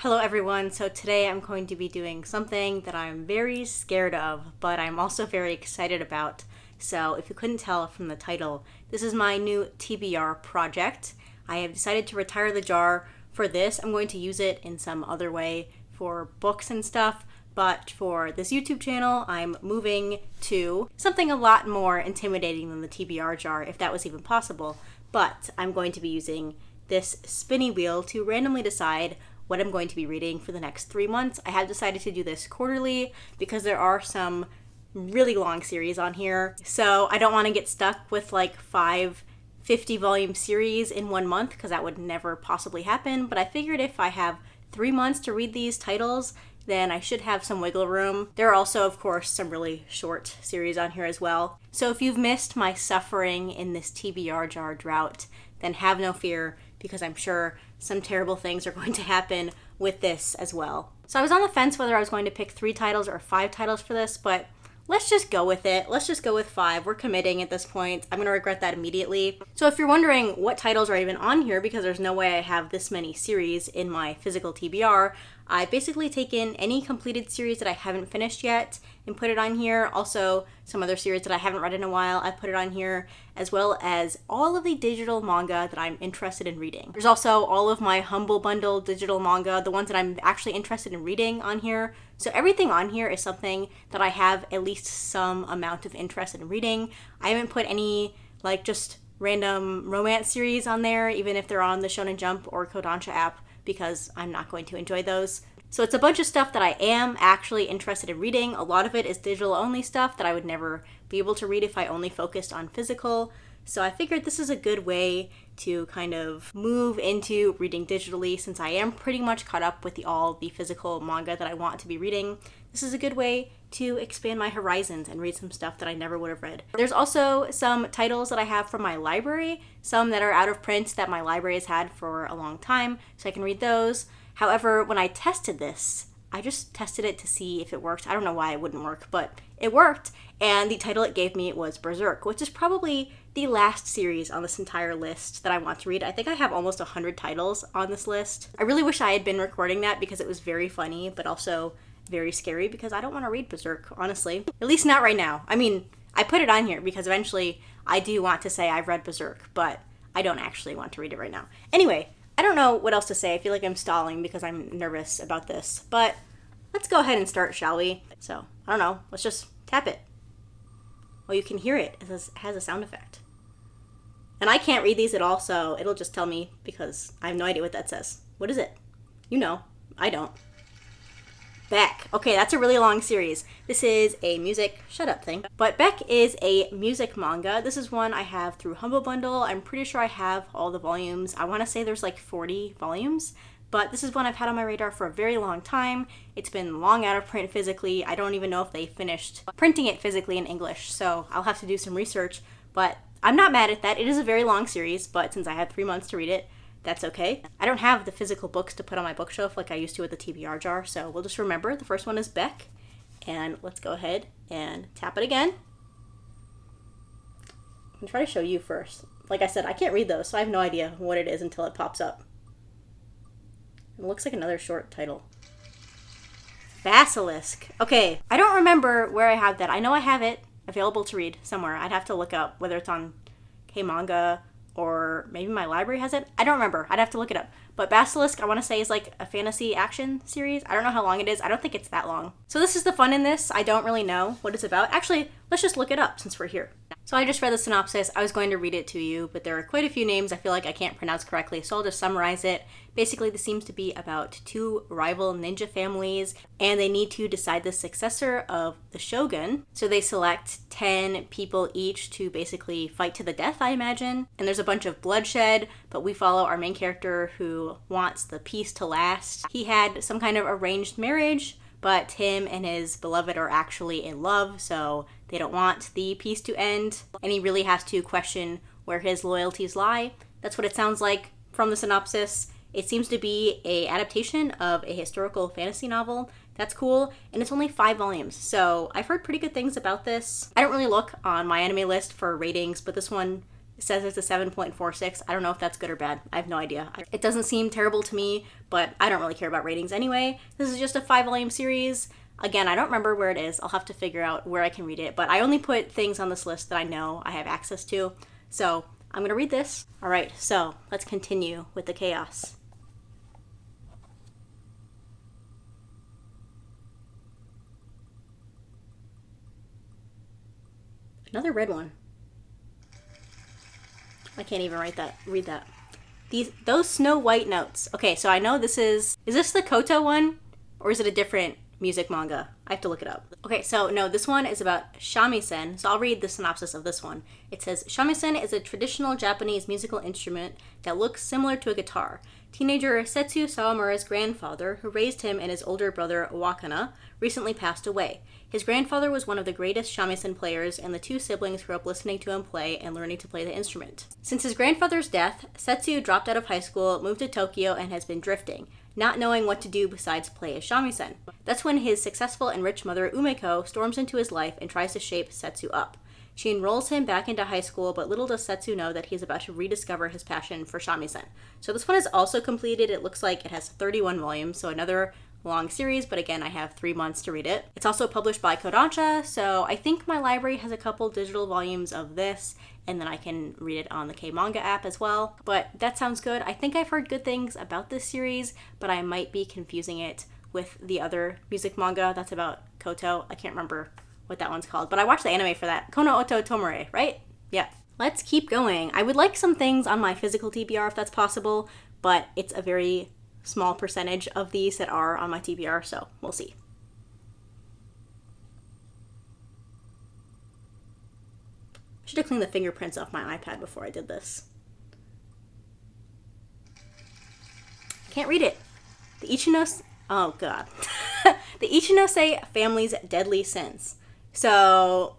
Hello everyone, so today I'm going to be doing something that I'm very scared of, but I'm also very excited about. So if you couldn't tell from the title, this is my new TBR project. I have decided to retire the jar for this. I'm going to use it in some other way for books and stuff, but for this YouTube channel, I'm moving to something a lot more intimidating than the TBR jar, if that was even possible. But I'm going to be using this spinny wheel to randomly decide what I'm going to be reading for the next 3 months. I have decided to do this quarterly because there are some really long series on here. So I don't want to get stuck with like 5 50-volume series in 1 month because that would never possibly happen. But I figured if I have 3 months to read these titles, then I should have some wiggle room. There are also, of course, some really short series on here as well. So if you've missed my suffering in this TBR jar drought, then have no fear, because I'm sure some terrible things are going to happen with this as well. So I was on the fence whether I was going to pick 3 titles or 5 titles for this, but let's just go with it. Let's just go with 5. We're committing at this point. I'm going to regret that immediately. So if you're wondering what titles are even on here, because there's no way I have this many series in my physical TBR, I basically taken any completed series that I haven't finished yet and put it on here. Also, some other series that I haven't read in a while, I put it on here, as well as all of the digital manga that I'm interested in reading. There's also all of my Humble Bundle digital manga, the ones that I'm actually interested in reading on here. So everything on here is something that I have at least some amount of interest in reading. I haven't put any like just random romance series on there, even if they're on the Shonen Jump or Kodansha app, because I'm not going to enjoy those. So it's a bunch of stuff that I am actually interested in reading. A lot of it is digital only stuff that I would never be able to read if I only focused on physical. So I figured this is a good way to kind of move into reading digitally, since I am pretty much caught up with all the physical manga that I want to be reading. This is a good way to expand my horizons and read some stuff that I never would have read. There's also some titles that I have from my library, some that are out of print that my library has had for a long time, so I can read those. However, when I tested this, I just tested it to see if it worked. I don't know why it wouldn't work, but it worked. And the title it gave me was Berserk, which is probably the last series on this entire list that I want to read. I think I have almost 100 titles on this list. I really wish I had been recording that because it was very funny, but also very scary because I don't want to read Berserk, honestly. At least not right now. I mean, I put it on here because eventually I do want to say I've read Berserk, but I don't actually want to read it right now. Anyway, I don't know what else to say. I feel like I'm stalling because I'm nervous about this, but let's go ahead and start, shall we? So, I don't know, let's just tap it. Well, you can hear it. It has a sound effect. And I can't read these at all, so it'll just tell me because I have no idea what that says. What is it? You know, I don't. Beck. Okay, that's a really long series. This is a music shut up thing. But Beck is a music manga. This is one I have through Humble Bundle. I'm pretty sure I have all the volumes. I want to say there's like 40 volumes. But this is one I've had on my radar for a very long time. It's been long out of print physically. I don't even know if they finished printing it physically in English, so I'll have to do some research. But I'm not mad at that. It is a very long series, but since I had 3 months to read it, that's okay. I don't have the physical books to put on my bookshelf like I used to with the TBR jar, so we'll just remember the first one is Beck. And let's go ahead and tap it again. I'm gonna try to show you first. Like I said, I can't read those, so I have no idea what it is until it pops up. It looks like another short title. Basilisk. Okay, I don't remember where I have that. I know I have it available to read somewhere. I'd have to look up whether it's on Manga or maybe my library has it. I don't remember. I'd have to look it up. But Basilisk, I want to say, is like a fantasy action series. I don't know how long it is. I don't think it's that long. So this is the fun in this. I don't really know what it's about. Actually, let's just look it up since we're here. So I just read the synopsis. I was going to read it to you, but there are quite a few names I feel like I can't pronounce correctly, so I'll just summarize it. Basically, this seems to be about 2 rival ninja families, and they need to decide the successor of the shogun. So they select 10 people each to basically fight to the death, I imagine. And there's a bunch of bloodshed, but we follow our main character who wants the peace to last. He had some kind of arranged marriage, but him and his beloved are actually in love, so they don't want the peace to end. And he really has to question where his loyalties lie. That's what it sounds like from the synopsis. It seems to be an adaptation of a historical fantasy novel. That's cool, and it's only 5 volumes, so I've heard pretty good things about this. I don't really look on my anime list for ratings, but this one It says it's a 7.46. I don't know if that's good or bad. I have no idea. It doesn't seem terrible to me, but I don't really care about ratings anyway. This is just a 5-volume series. Again, I don't remember where it is. I'll have to figure out where I can read it, but I only put things on this list that I know I have access to. So I'm gonna read this. All right, so let's continue with the chaos. Another red one. I can't even read that. Those Snow White notes. Okay, so I know is this the Koto one? Or is it a different music manga? I have to look it up. Okay, so no, this one is about shamisen. So I'll read the synopsis of this one. It says, shamisen is a traditional Japanese musical instrument that looks similar to a guitar. Teenager Setsu Sawamura's grandfather, who raised him and his older brother Wakana, recently passed away. His grandfather was one of the greatest shamisen players, and the two siblings grew up listening to him play and learning to play the instrument. Since his grandfather's death, Setsu dropped out of high school, moved to Tokyo, and has been drifting, not knowing what to do besides play as shamisen. That's when his successful and rich mother Umeko storms into his life and tries to shape Setsu up. She enrolls him back into high school, but little does Setsu know that he's about to rediscover his passion for shamisen. So this one is also completed. It looks like it has 31 volumes, so another long series, but again, I have 3 months to read it. It's also published by Kodansha, so I think my library has a couple digital volumes of this, and then I can read it on the K-Manga app as well. But that sounds good. I think I've heard good things about this series, but I might be confusing it with the other music manga that's about Koto. I can't remember what that one's called, but I watched the anime for that. Kono Oto Tomore, right? Yeah. Let's keep going. I would like some things on my physical TBR if that's possible, but it's a very small percentage of these that are on my TBR, so we'll see. I should have cleaned the fingerprints off my iPad before I did this. Can't read it. The Ichinose, oh god. The Ichinose Family's Deadly Sins. So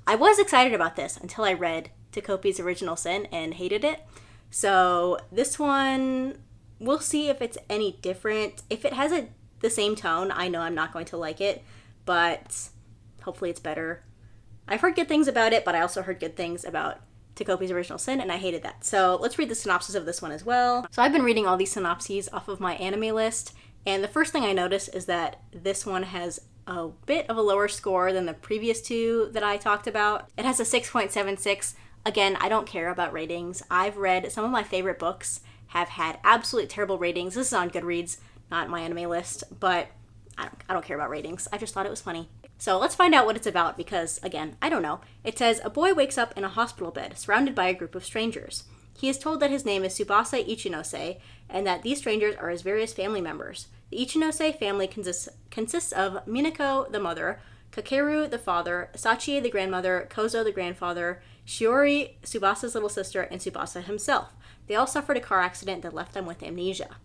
I was excited about this until I read Takopi's Original Sin and hated it. So this one, we'll see if it's any different. If it has the same tone, I know I'm not going to like it, but hopefully it's better. I've heard good things about it, but I also heard good things about Takopi's Original Sin, and I hated that. So let's read the synopsis of this one as well. So I've been reading all these synopses off of my anime list, and the first thing I noticed is that this one has a bit of a lower score than the previous two that I talked about. It has a 6.76. Again, I don't care about ratings. I've read some of my favorite books have had absolutely terrible ratings. This is on Goodreads, not my anime list, but I don't care about ratings. I just thought it was funny. So let's find out what it's about because, again, I don't know. It says, a boy wakes up in a hospital bed surrounded by a group of strangers. He is told that his name is Tsubasa Ichinose and that these strangers are his various family members. The Ichinose family consists of Minako, the mother, Kakeru, the father, Sachie, the grandmother, Kozo, the grandfather, Shiori, Tsubasa's little sister, and Tsubasa himself. They all suffered a car accident that left them with amnesia.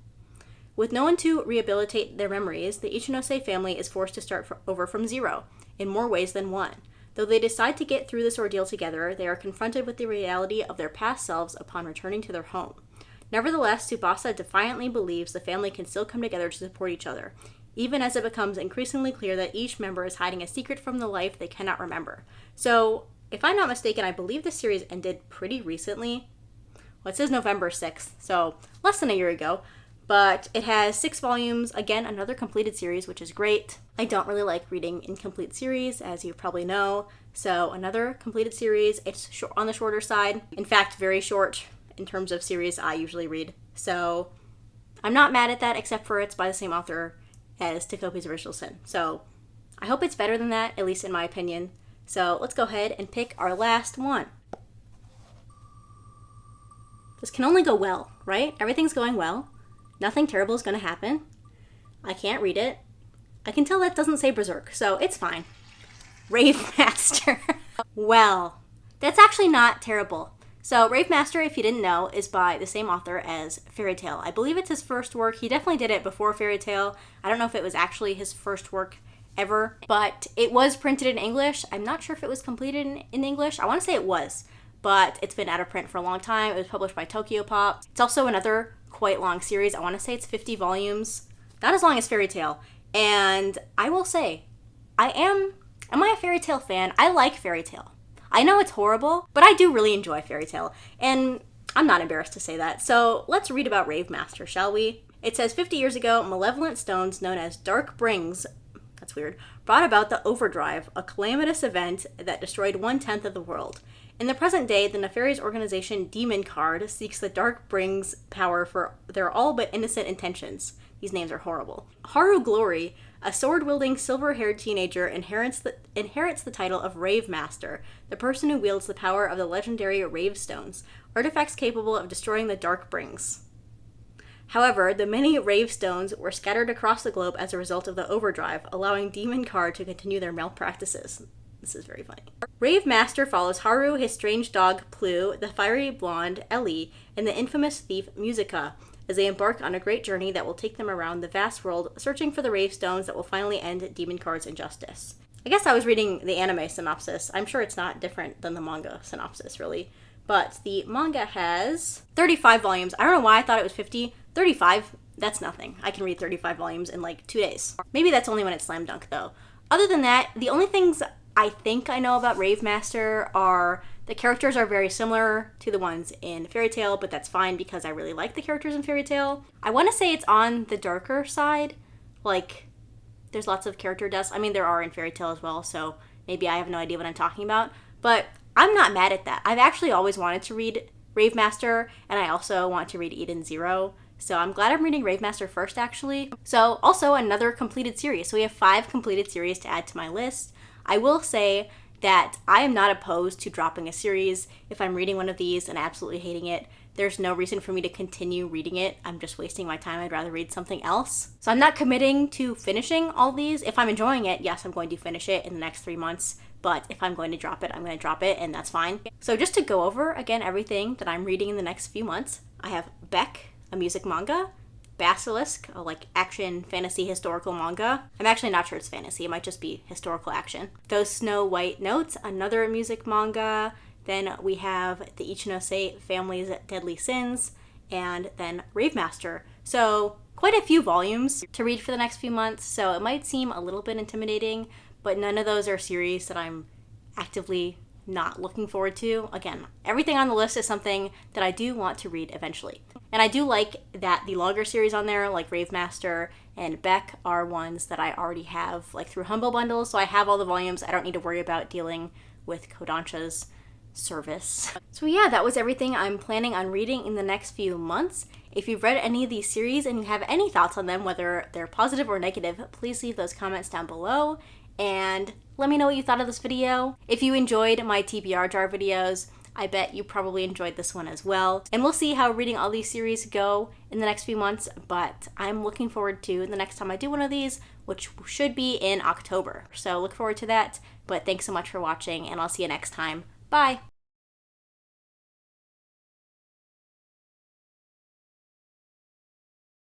With no one to rehabilitate their memories, the Ichinose family is forced to start over from zero, in more ways than one. Though they decide to get through this ordeal together, they are confronted with the reality of their past selves upon returning to their home. Nevertheless, Tsubasa defiantly believes the family can still come together to support each other, even as it becomes increasingly clear that each member is hiding a secret from the life they cannot remember. So, if I'm not mistaken, I believe the series ended pretty recently. Well, it says November 6th, so less than a year ago. But it has 6 volumes, again, another completed series, which is great. I don't really like reading incomplete series, as you probably know. So another completed series. It's on the shorter side. In fact, very short in terms of series I usually read. So I'm not mad at that, except for it's by the same author as Takopi's Original Sin. So I hope it's better than that, at least in my opinion. So let's go ahead and pick our last one. This can only go well, right? Everything's going well. Nothing terrible is going to happen. I can't read it. I can tell that doesn't say Berserk, so it's fine. Rave Master. Well, that's actually not terrible. So Rave Master, if you didn't know, is by the same author as Fairy Tail. I believe it's his first work. He definitely did it before Fairy Tail. I don't know if it was actually his first work ever, but it was printed in English. I'm not sure if it was completed in English. I want to say it was, but it's been out of print for a long time. It was published by Tokyo Pop. It's also another quite long series. I want to say it's 50 volumes. Not as long as Fairy Tail. And I will say, am I a Fairy Tail fan? I like Fairy Tail. I know it's horrible, but I do really enjoy fairy tale, and I'm not embarrassed to say that. So let's read about Rave Master, shall we? It says 50 years ago, malevolent stones known as Dark Brings, that's weird, brought about the Overdrive, a calamitous event that destroyed 1/10 of the world. In the present day, the nefarious organization Demon Card seeks the Dark Brings power for their all but innocent intentions. These names are horrible. Haru Glory, a sword-wielding, silver-haired teenager, inherits the title of Rave Master, the person who wields the power of the legendary Rave Stones, artifacts capable of destroying the Dark Brings. However, the many Rave Stones were scattered across the globe as a result of the Overdrive, allowing Demon Card to continue their malpractices. This is very funny. Rave Master follows Haru, his strange dog Plu, the fiery blonde Ellie, and the infamous thief Musica, as they embark on a great journey that will take them around the vast world, searching for the Rave Stones that will finally end Demon Card's injustice. I guess I was reading the anime synopsis. I'm sure it's not different than the manga synopsis, really. But the manga has 35 volumes. I don't know why I thought it was 50. 35, that's nothing. I can read 35 volumes in like 2 days. Maybe that's only when it's slam dunk, though. Other than that, the only things I think I know about Rave Master are the characters are very similar to the ones in Fairy Tail, but that's fine because I really like the characters in Fairy Tail. I want to say it's on the darker side. Like, there's lots of character deaths. I mean, there are in Fairy Tail as well, so maybe I have no idea what I'm talking about. But I'm not mad at that. I've actually always wanted to read Rave Master, and I also want to read Eden Zero. So I'm glad I'm reading Rave Master first, actually. So also another completed series. So we have 5 completed series to add to my list. I will say that I am not opposed to dropping a series if I'm reading one of these and absolutely hating it. There's no reason for me to continue reading it. I'm just wasting my time. I'd rather read something else. So I'm not committing to finishing all these. If I'm enjoying it, yes, I'm going to finish it in the next 3 months. But if I'm going to drop it, I'm going to drop it, and that's fine. So just to go over, again, everything that I'm reading in the next few months, I have Beck, a music manga, Basilisk, a like action fantasy historical manga. I'm actually not sure it's fantasy, it might just be historical action. Those Snow White Notes, another music manga. Then we have the Ichinose Family's Deadly Sins, and then Rave Master. So quite a few volumes to read for the next few months, so it might seem a little bit intimidating, but none of those are series that I'm actively not looking forward to. Again, everything on the list is something that I do want to read eventually. And I do like that the longer series on there, like Rave Master and Beck, are ones that I already have like through Humble Bundle, so I have all the volumes. I don't need to worry about dealing with Kodansha's service. So yeah, that was everything I'm planning on reading in the next few months. If you've read any of these series and you have any thoughts on them, whether they're positive or negative, please leave those comments down below. And let me know what you thought of this video. If you enjoyed my TBR jar videos, I bet you probably enjoyed this one as well. And we'll see how reading all these series go in the next few months, but I'm looking forward to the next time I do one of these, which should be in October. So look forward to that, but thanks so much for watching, and I'll see you next time. Bye!